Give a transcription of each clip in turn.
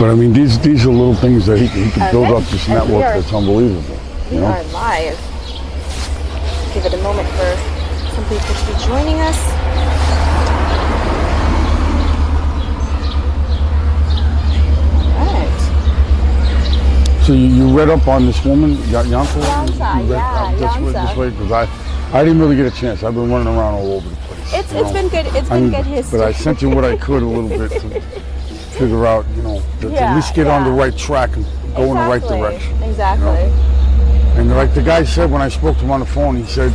But I mean, these are little things that he can build up this network that's unbelievable. We are live. Give it a moment for some people to be joining us. So you read up on this woman, Yanta? Yanta, This way, because I didn't really get a chance. I've been running around all over the place. It's been good. It's been good history. But I sent you what I could a little bit to figure out, to at least get on the right track and go in the right direction. Exactly. And like the guy said when I spoke to him on the phone, he said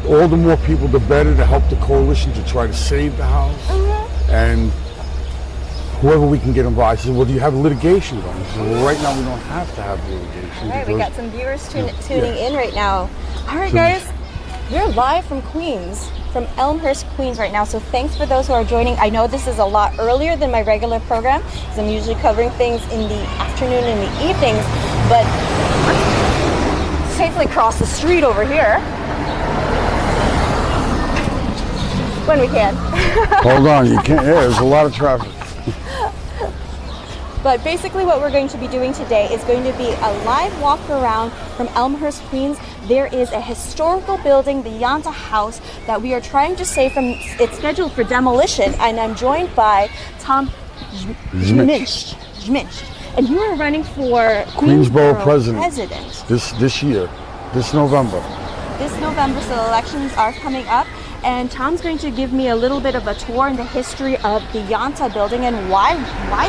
all the more people, the better, to help the coalition to try to save the house. And whoever we can get involved. I said, well, do you have litigation going? He said, well, right now we don't have to have litigation. All right, we got some viewers tuning in right now. All right, guys, we're live from Queens, from Elmhurst, Queens right now. So thanks for those who are joining. I know this is a lot earlier than my regular program, because I'm usually covering things in the afternoon and the evenings. But let's safely cross the street over here when we can. Hold on, you can't. Yeah, there's a lot of traffic. But basically what we're going to be doing today is going to be a live walk around from Elmhurst, Queens. There is a historical building, the Yanta House, that we are trying to save from, it's scheduled for demolition, and I'm joined by Tom Szmich. And you are running for Queens Borough President. This year, this November. So elections are coming up. And Tom's going to give me a little bit of a tour in the history of the Yanta building and why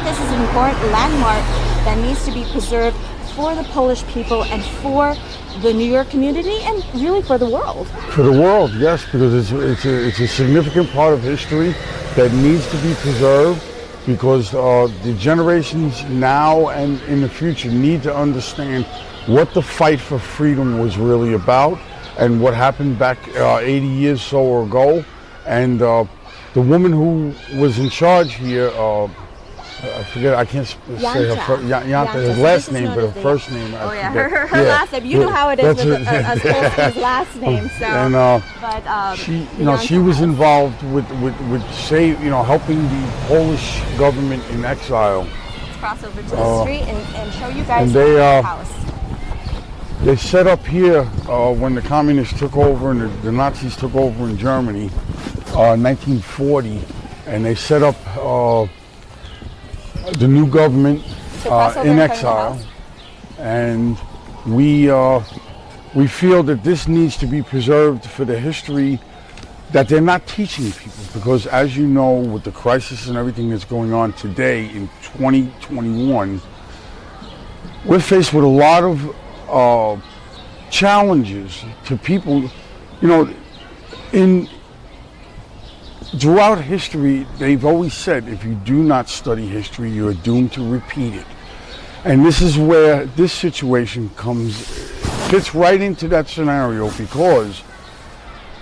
this is an important landmark that needs to be preserved for the Polish people and for the New York community and really for the world. For the world, yes, because it's a significant part of history that needs to be preserved, because the generations now and in the future need to understand what the fight for freedom was really about, and what happened back 80 years so ago. And the woman who was in charge here, I forget, I can't say her Yanta, his last name, but her first name. Her last name. You know how it is with as close to his last name. So, and she was involved with helping the Polish government in exile. Let's cross over to the street and show you guys the house. They set up here when the communists took over and the Nazis took over in Germany in 1940, and they set up the new government in exile. And we feel that this needs to be preserved for the history that they're not teaching people, because as you know, with the crisis and everything that's going on today in 2021, we're faced with a lot of challenges to people. Throughout history, they've always said, if you do not study history, you are doomed to repeat it. And this is where this situation fits right into that scenario, because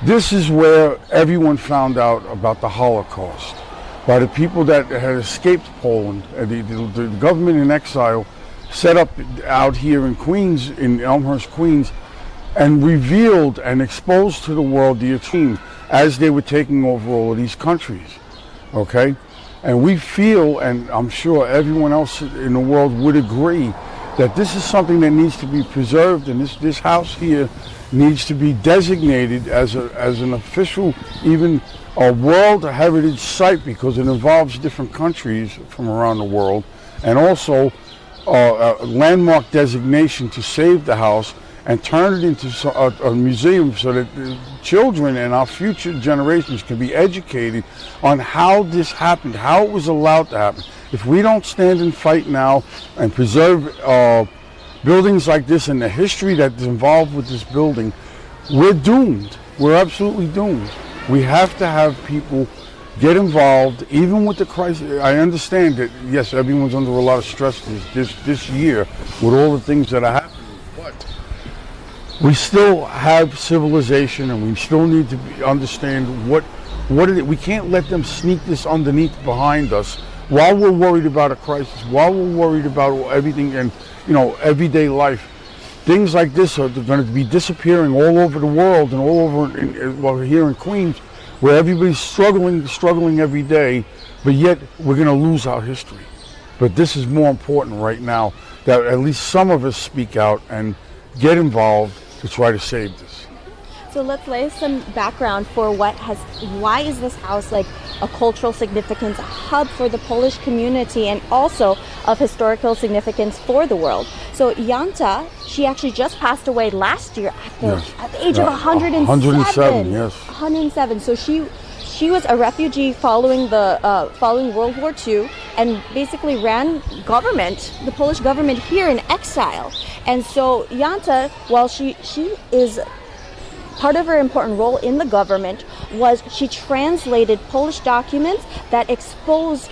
this is where everyone found out about the Holocaust, by the people that had escaped Poland. The government in exile set up out here in Queens, in Elmhurst, Queens, and revealed and exposed to the world the extreme as they were taking over all of these countries, okay? And we feel, and I'm sure everyone else in the world would agree, that this is something that needs to be preserved, and this house here needs to be designated as an official, even a World Heritage Site, because it involves different countries from around the world, and also a landmark designation to save the house and turn it into a museum, so that the children and our future generations can be educated on how this happened, how it was allowed to happen. If we don't stand and fight now and preserve buildings like this and the history that's involved with this building, we're doomed. We're absolutely doomed. We have to have people get involved, even with the crisis. I understand that, yes, everyone's under a lot of stress this year with all the things that are happening, but we still have civilization, and we still need to understand what it is. We can't let them sneak this underneath behind us while we're worried about a crisis, while we're worried about everything and everyday life. Things like this are going to be disappearing all over the world and all over here in Queens, where everybody's struggling every day, but yet we're going to lose our history. But this is more important right now, that at least some of us speak out and get involved to try to save this. So let's lay some background for why is this house like a cultural significance, a hub for the Polish community, and also of historical significance for the world. So Yanta, she actually just passed away last year at the age of 107. 107, yes. 107. So she was a refugee following World War II, and basically ran the Polish government here in exile. And so Yanta, while she is part of her important role in the government, was she translated Polish documents that exposed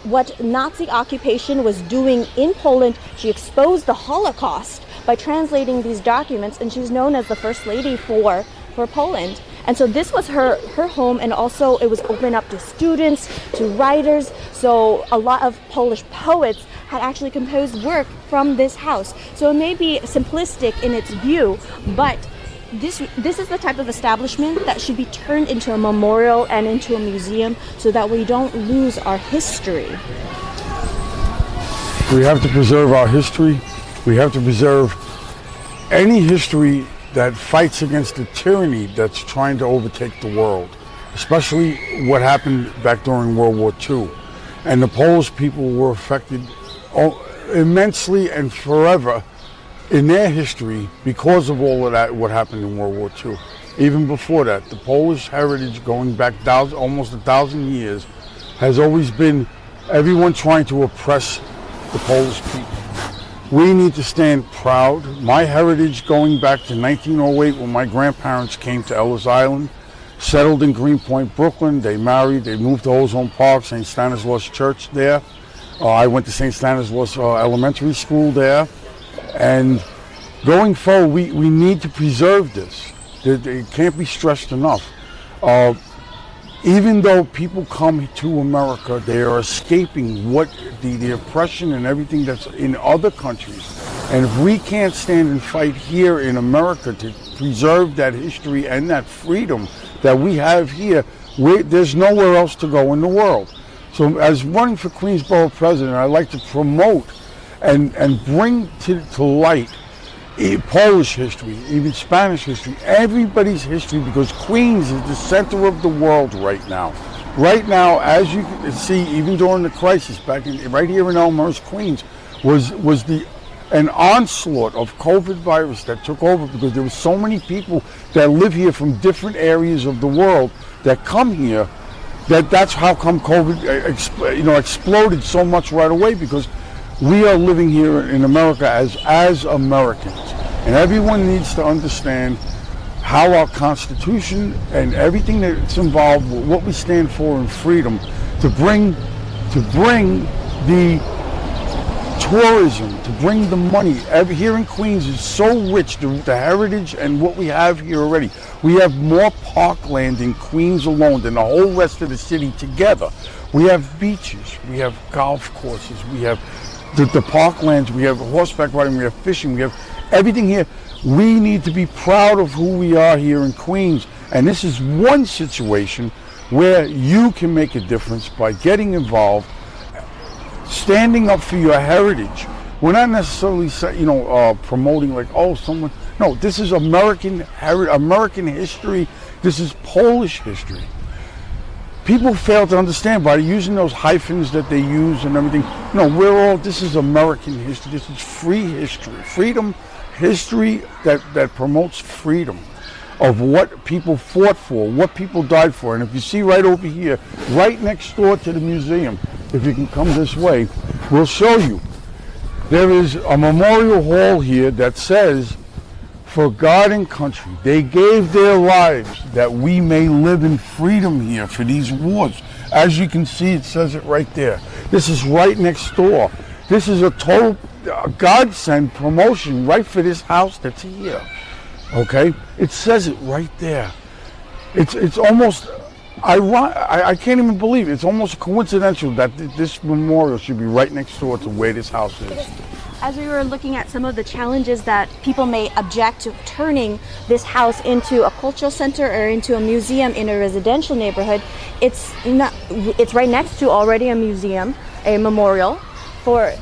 what Nazi occupation was doing in Poland. She exposed the Holocaust by translating these documents, and she was known as the First Lady for Poland. And so this was her home, and also it was open up to students, to writers. So a lot of Polish poets had actually composed work from this house. So it may be simplistic in its view, but this is the type of establishment that should be turned into a memorial and into a museum, so that we don't lose our history. We have to preserve our history. We have to preserve any history that fights against the tyranny that's trying to overtake the world, especially what happened back during World War II. And the Polish people were affected immensely and forever in their history because of all of that, what happened in World War II. Even before that, the Polish heritage going back almost 1,000 years has always been everyone trying to oppress the Polish people. We need to stand proud. My heritage going back to 1908, when my grandparents came to Ellis Island, settled in Greenpoint, Brooklyn. They married, they moved to Ozone Park, St. Stanislaus Church there. I went to St. Stanislaus Elementary School there. And going forward, we need to preserve this. It can't be stressed enough. Even though people come to America, they are escaping the oppression and everything that's in other countries. And if we can't stand and fight here in America to preserve that history and that freedom that we have here, there's nowhere else to go in the world. So as running for Queensborough president, I'd like to promote and bring to light Polish history, even Spanish history, everybody's history, because Queens is the center of the world right now. Right now, as you can see, even during the crisis right here in Elmhurst, Queens, was an onslaught of COVID virus that took over, because there were so many people that live here from different areas of the world that come here. That's how come COVID exploded so much right away, because we are living here in America as Americans, and everyone needs to understand how our Constitution and everything that's involved with what we stand for in freedom, to bring the tourism, to bring the money. Here in Queens is so rich, the heritage and what we have here already. We have more parkland in Queens alone than the whole rest of the city together. We have beaches, we have golf courses, we have the parklands, we have horseback riding, we have fishing, we have everything here. We need to be proud of who we are here in Queens. And this is one situation where you can make a difference by getting involved, standing up for your heritage. We're not necessarily promoting like, oh, someone. No, this is American history. This is Polish history. People fail to understand by using those hyphens that they use and everything. No, this is American history. This is free history. Freedom history that promotes freedom of what people fought for, what people died for. And if you see right over here, right next door to the museum, if you can come this way, we'll show you. There is a memorial hall here that says, "For God and country, they gave their lives that we may live in freedom here for these wars." As you can see, it says it right there. This is right next door. This is a total godsend promotion right for this house that's here. Okay? It says it right there. It's almost ironic. I can't even believe it. It's almost coincidental that this memorial should be right next door to where this house is. As we were looking at some of the challenges that people may object to turning this house into a cultural center or into a museum in a residential neighborhood, it's right next to already a museum, a memorial. for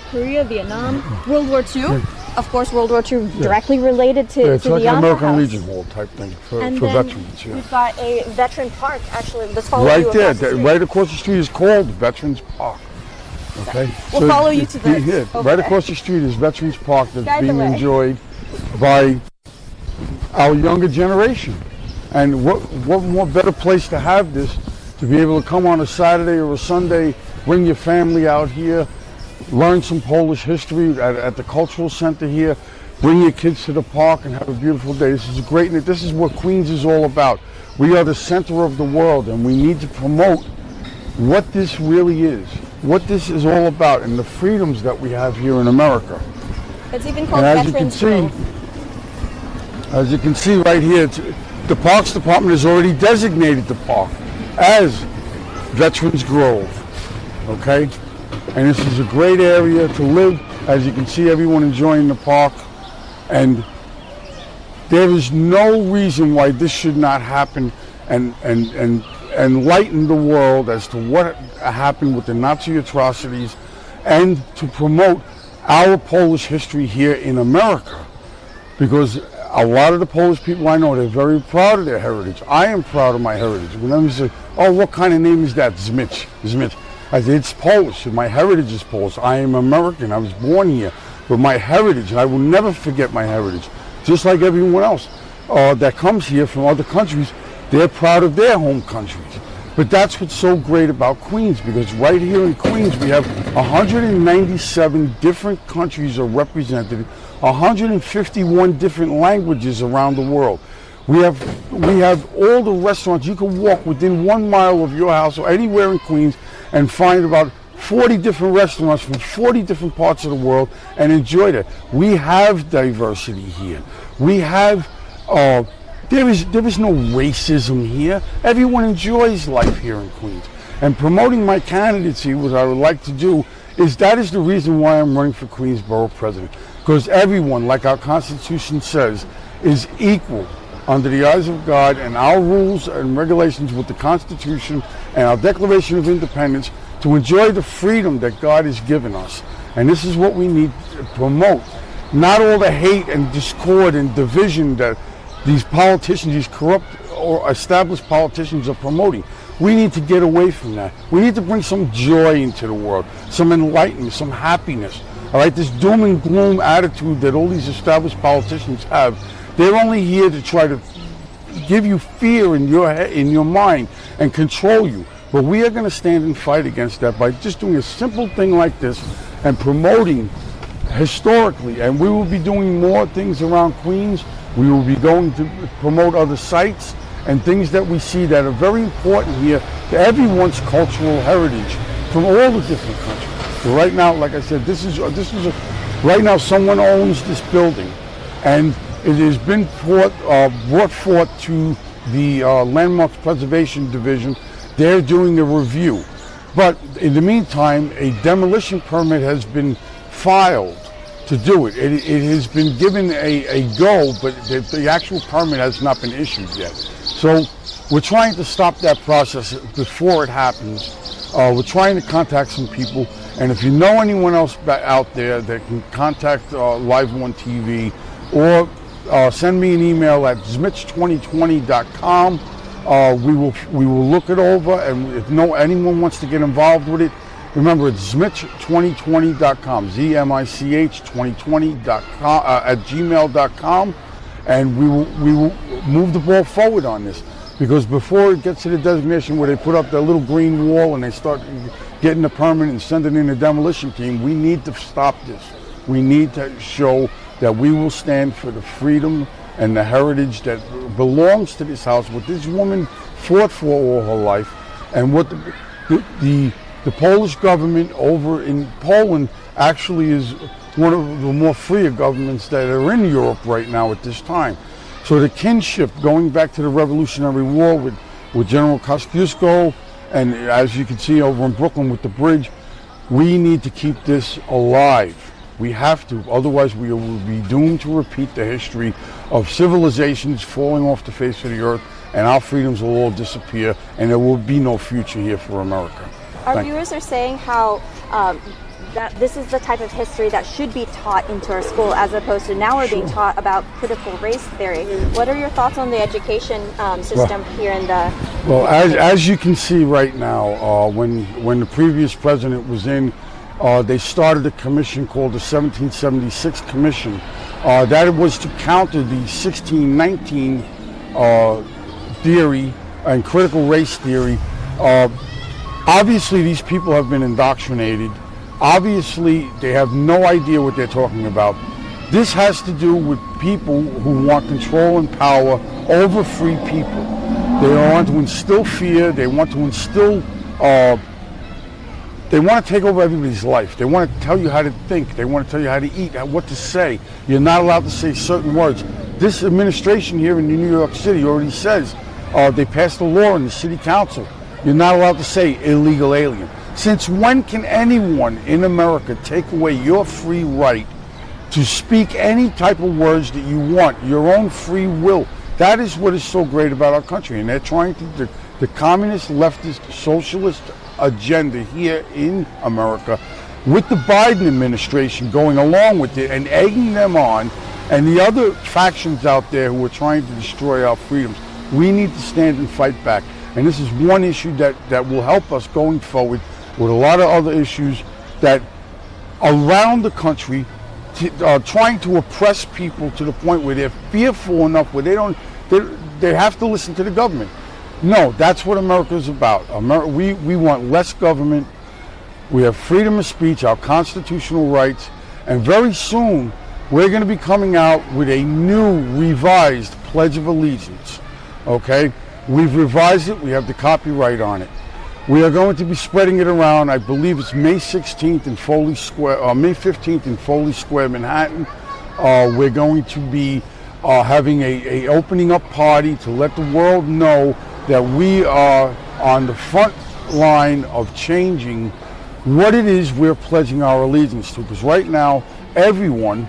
Korea, Vietnam, World War II. Of course, World War II directly related to It's the like an Yanta American House. Legion Hall type thing for And then veterans. Yeah. we've got a veteran park. Actually, let's follow Right you there, across the street. right across the street is called Veterans Park. Okay, We'll follow you to the- yeah, over right there. across the street is Veterans Park that's Guide the being way. enjoyed by our younger generation. And what more better place to have this, to be able to come on a Saturday or a Sunday, bring your family out here, learn some Polish history at the cultural center here, bring your kids to the park and have a beautiful day. This is great. This is what Queens is all about. We are the center of the world, and we need to promote what this really is, what this is all about, and the freedoms that we have here in America. It's even called And as you can Veterans see, Grove. as you can see right here, the Parks Department has already designated the park as Veterans Grove. Okay, and this is a great area to live. As you can see, everyone enjoying the park, and there is no reason why this should not happen and enlighten the world as to what happened with the Nazi atrocities, and to promote our Polish history here in America. Because a lot of the Polish people I know, they're very proud of their heritage. I am proud of my heritage. When they say, "Oh, what kind of name is that?" Zmich. I say, it's Polish. My heritage is Polish. I am American. I was born here. But my heritage, and I will never forget my heritage. Just like everyone else that comes here from other countries, they're proud of their home countries. But that's what's so great about Queens, because right here in Queens we have 197 different countries are represented, 151 different languages around the world. We have all the restaurants. You can walk within 1 mile of your house or anywhere in Queens and find about 40 different restaurants from 40 different parts of the world and enjoy that. We have diversity here. We have, there is no racism here. Everyone enjoys life here in Queens. And promoting my candidacy, what I would like to do, that is the reason why I'm running for Queens Borough President. Because everyone, like our Constitution says, is equal under the eyes of God, and our rules and regulations with the Constitution and our Declaration of Independence to enjoy the freedom that God has given us. And this is what we need to promote. Not all the hate and discord and division that these politicians, these corrupt or established politicians are promoting. We need to get away from that. We need to bring some joy into the world, some enlightenment, some happiness. All right, this doom and gloom attitude that all these established politicians have, they're only here to try to give you fear in your mind and control you. But we are going to stand and fight against that by just doing a simple thing like this and promoting historically. And we will be doing more things around Queens. We will be going to promote other sites and things that we see that are very important here to everyone's cultural heritage from all the different countries. So right now, like I said, right now someone owns this building, and it has been brought forth to the Landmarks Preservation Division. They're doing a review. But in the meantime, a demolition permit has been filed to do it. It has been given a go, but the actual permit has not been issued yet. So we're trying to stop that process before it happens. We're trying to contact some people, and if you know anyone else out there that can contact Live One TV, or send me an email at zmich2020.com. We will look it over, and if anyone wants to get involved with it, remember it's zmich2020.com, ZMICH 2020.com at gmail.com, and we will move the ball forward on this, because before it gets to the designation where they put up that little green wall and they start getting the permit and sending in a demolition team, we need to stop this. We need to show that we will stand for the freedom and the heritage that belongs to this house, what this woman fought for all her life, and what the Polish government over in Poland actually is one of the more freer governments that are in Europe right now at this time. So the kinship going back to the Revolutionary War with General Kosciuszko, and as you can see over in Brooklyn with the bridge, we need to keep this alive. We have to, otherwise we will be doomed to repeat the history of civilizations falling off the face of the earth, and our freedoms will all disappear, and there will be no future here for America. Our viewers are saying how that this is the type of history that should be taught into our school, as opposed to now we're being taught about critical race theory. What are your thoughts on the education system here in the... Well, as you can see right now, when the previous president was in, they started a commission called the 1776 Commission. That was to counter the 1619 theory and critical race theory. Obviously, these people have been indoctrinated. Obviously, they have no idea what they're talking about. This has to do with people who want control and power over free people. They want to instill fear. They want to instill, they want to take over everybody's life. They want to tell you how to think. They want to tell you how to eat, what to say. You're not allowed to say certain words. This administration here in New York City already says, they passed a law in the city council. You're not allowed to say illegal alien. Since when can anyone in America take away your free right to speak any type of words that you want, your own free will? That is what is so great about our country. And they're trying to, the communist, leftist, socialist agenda here in America, with the Biden administration going along with it and egging them on, and the other factions out there who are trying to destroy our freedoms. We need to stand and fight back. And this is one issue that will help us going forward with a lot of other issues that around the country trying to oppress people to the point where they're fearful enough where they have to listen to the government. No, that's what America is about. We want less government. We have freedom of speech, our constitutional rights, and very soon we're going to be coming out with a new revised Pledge of Allegiance. Okay? We've revised it. We have the copyright on it. We are going to be spreading it around. I believe it's May 16th in Foley Square, May 15th in Foley Square, Manhattan. We're going to be having a opening up party to let the world know that we are on the front line of changing what it is we're pledging our allegiance to. Because right now, everyone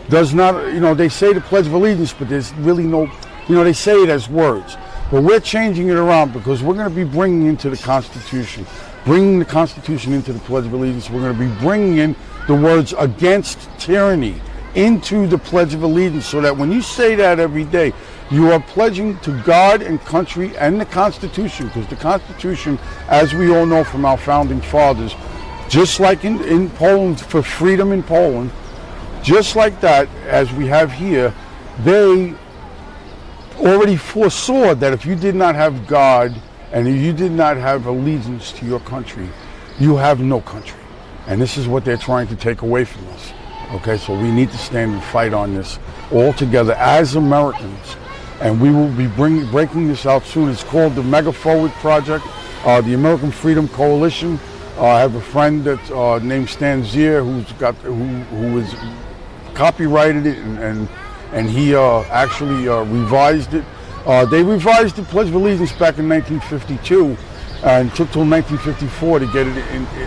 does not, they say the Pledge of Allegiance, but there's really no, they say it as words. But we're changing it around because we're going to be bringing into the Constitution, bringing the Constitution into the Pledge of Allegiance. We're going to be bringing in the words against tyranny into the Pledge of Allegiance, so that when you say that every day, you are pledging to God and country and the Constitution, because the Constitution, as we all know from our founding fathers, just like in Poland, for freedom in Poland, just like that, as we have here, they already foresaw that if you did not have God and if you did not have allegiance to your country, you have no country. And this is what they're trying to take away from us. Okay, so we need to stand and fight on this all together as Americans. And we will be breaking this out soon. It's called the Mega Forward Project, the American Freedom Coalition. I have a friend that's named Stan Zier who has copyrighted it and he actually revised it. They revised the Pledge of Allegiance back in 1952 and took till 1954 to get it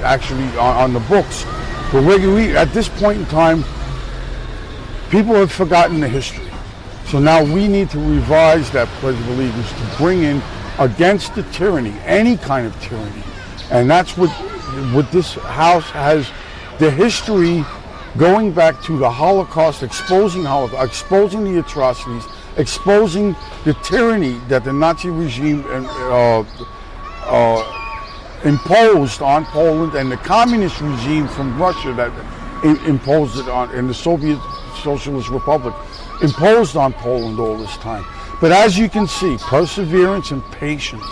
actually on the books. But at this point in time, people have forgotten the history. So now we need to revise that Pledge of Allegiance to bring in against the tyranny, any kind of tyranny. And that's what this house has, the history going back to the Holocaust, exposing the atrocities, exposing the tyranny that the Nazi regime imposed on Poland, and the communist regime from Russia that imposed it on, and the Soviet Socialist Republic imposed on Poland all this time. But as you can see, perseverance and patience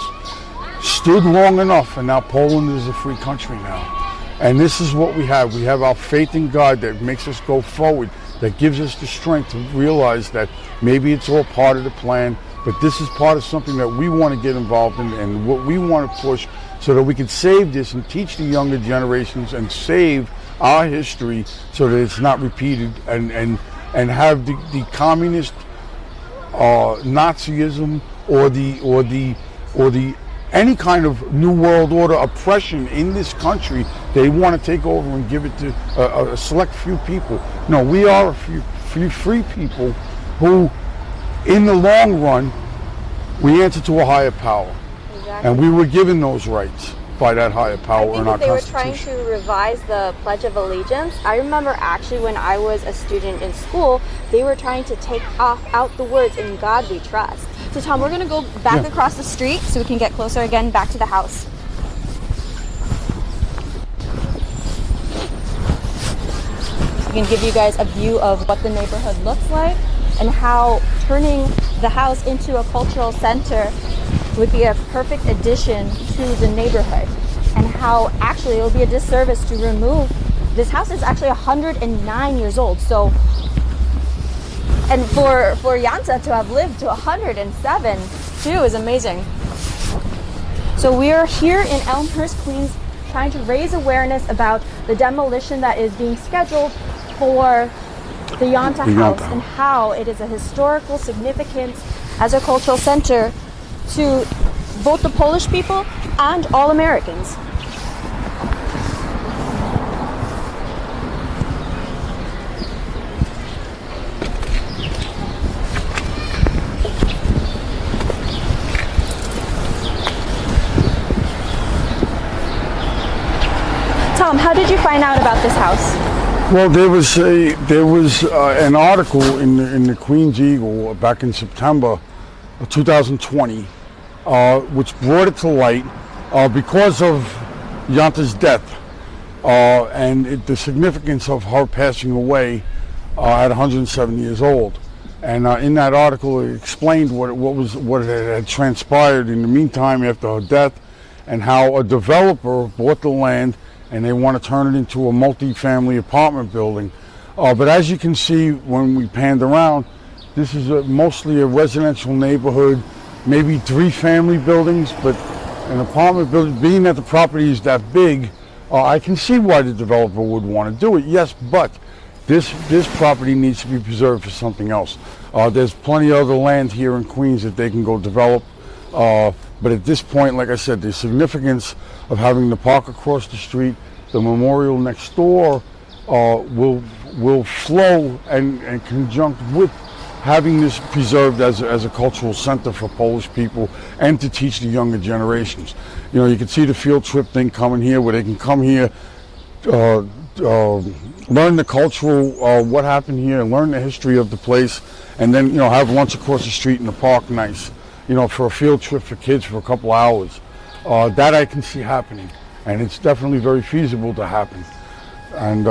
stood long enough, and now Poland is a free country now. And this is what we have. We have our faith in God that makes us go forward, that gives us the strength to realize that maybe it's all part of the plan, but this is part of something that we want to get involved in and what we want to push so that we can save this and teach the younger generations and save our history so that it's not repeated, and have the communist Nazism or the any kind of New World Order oppression in this country. They want to take over and give it to a select few people. No, we are a few free people who, in the long run, we answer to a higher power. Exactly. And we were given those rights. by that higher power in our they were Constitution. trying to revise the Pledge of Allegiance. I remember actually when I was a student in school, they were trying to take out the words "In God We Trust." So Tom, we're going to go back across the street so we can get closer again back to the house. I can give you guys a view of what the neighborhood looks like and how turning the house into a cultural center would be a perfect addition to the neighborhood, and how actually it would be a disservice to remove this house. Is actually 109 years old. So, and for Yanta to have lived to 107 too is amazing. So we are here in Elmhurst, Queens, trying to raise awareness about the demolition that is being scheduled for the Yanta house and how it is a historical significance as a cultural center to both the Polish people and all Americans. Tom, how did you find out about this house? Well, there was an article in the Queen's Eagle back in September of 2020, which brought it to light because of Yanta's death and the significance of her passing away at 107 years old. And in that article, it explained what had transpired in the meantime after her death, and how a developer bought the land and they want to turn it into a multi-family apartment building. But as you can see when we panned around, this is mostly a residential neighborhood, maybe 3 family buildings, but an apartment building, being that the property is that big, I can see why the developer would want to do it, yes, but this property needs to be preserved for something else. There's plenty of other land here in Queens that they can go develop. But at this point, like I said, the significance of having the park across the street, the memorial next door, will flow and conjunct with having this preserved as a cultural center for Polish people and to teach the younger generations. You know, you can see the field trip thing coming here, where they can come here, learn the cultural, what happened here, and learn the history of the place, and then, you know, have lunch across the street in the park, nice. You know, for a field trip for kids for a couple hours. That I can see happening, and it's definitely very feasible to happen. And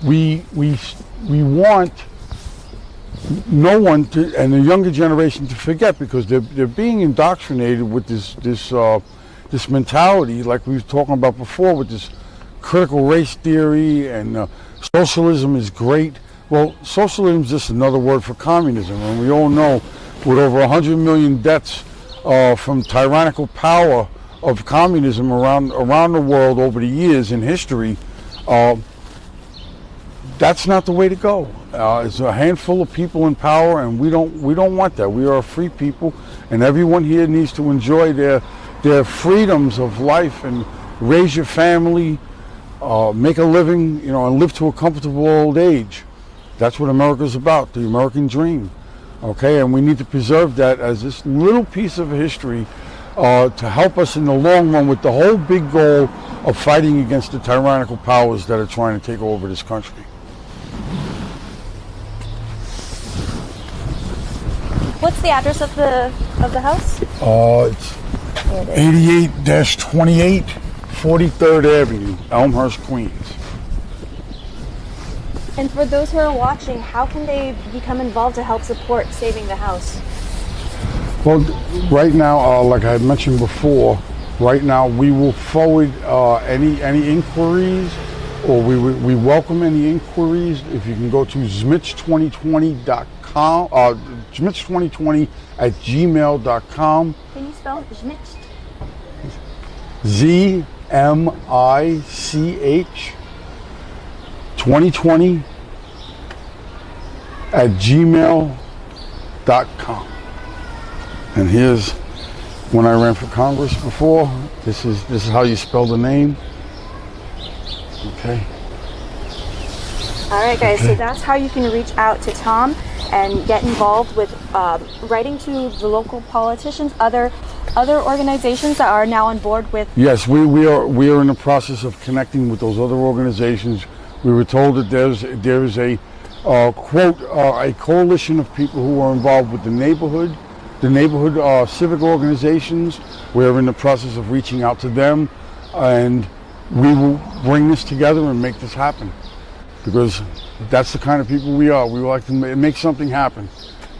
we want no one to, and the younger generation, to forget, because they're being indoctrinated with this mentality, like we were talking about before, with this critical race theory, and socialism is great. Well, socialism is just another word for communism, and we all know, with over 100 million deaths from tyrannical power of communism around the world over the years in history, that's not the way to go. It's a handful of people in power, and we don't want that. We are a free people, and everyone here needs to enjoy their freedoms of life and raise your family, make a living, you know, and live to a comfortable old age. That's what America's about, the American dream. Okay, and we need to preserve that as this little piece of history to help us in the long run with the whole big goal of fighting against the tyrannical powers that are trying to take over this country. What's the address of the house? It's 88-28 43rd Avenue, Elmhurst, Queens. And for those who are watching, how can they become involved to help support saving the house? Well, right now, like I had mentioned before, right now we will forward any inquiries, or we welcome any inquiries. If you can go to Zmich2020.com, Zmich2020@gmail.com. Can you spell Zmich? ZMICH 2020@gmail.com. And here's when I ran for Congress before. This is how you spell the name. Okay. All right, guys. So that's how you can reach out to Tom. and get involved with writing to the local politicians, other organizations that are now on board with? Yes, we are in the process of connecting with those other organizations. We were told that there's a quote a coalition of people who are involved with the neighborhood civic organizations. We're in the process of reaching out to them, and we will bring this together and make this happen, because that's the kind of people we are. We like to make something happen.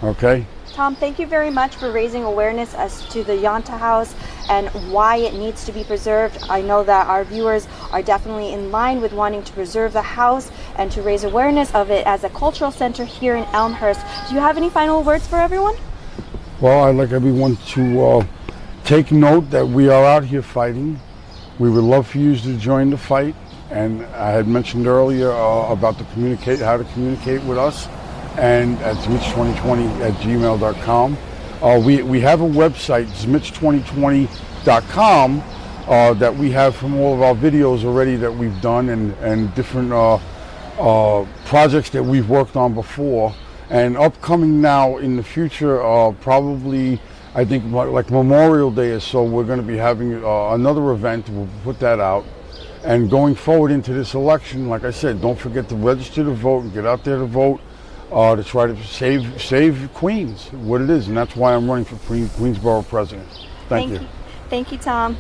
Okay? Tom, thank you very much for raising awareness as to the Yanta House and why it needs to be preserved. I know that our viewers are definitely in line with wanting to preserve the house and to raise awareness of it as a cultural center here in Elmhurst. Do you have any final words for everyone? Well, I'd like everyone to take note that we are out here fighting. We would love for you to join the fight. And I had mentioned earlier about how to communicate with us, and at zmich2020@gmail.com. We have a website, zmich2020.com, that we have from all of our videos already that we've done, and different projects that we've worked on before. And upcoming now in the future, probably I think like Memorial Day or so, we're going to be having another event. We'll put that out. And going forward into this election, like I said, don't forget to register to vote and get out there to vote, to try to save Queens, what it is. And that's why I'm running for Queensborough president. Thank you. Thank you, Tom.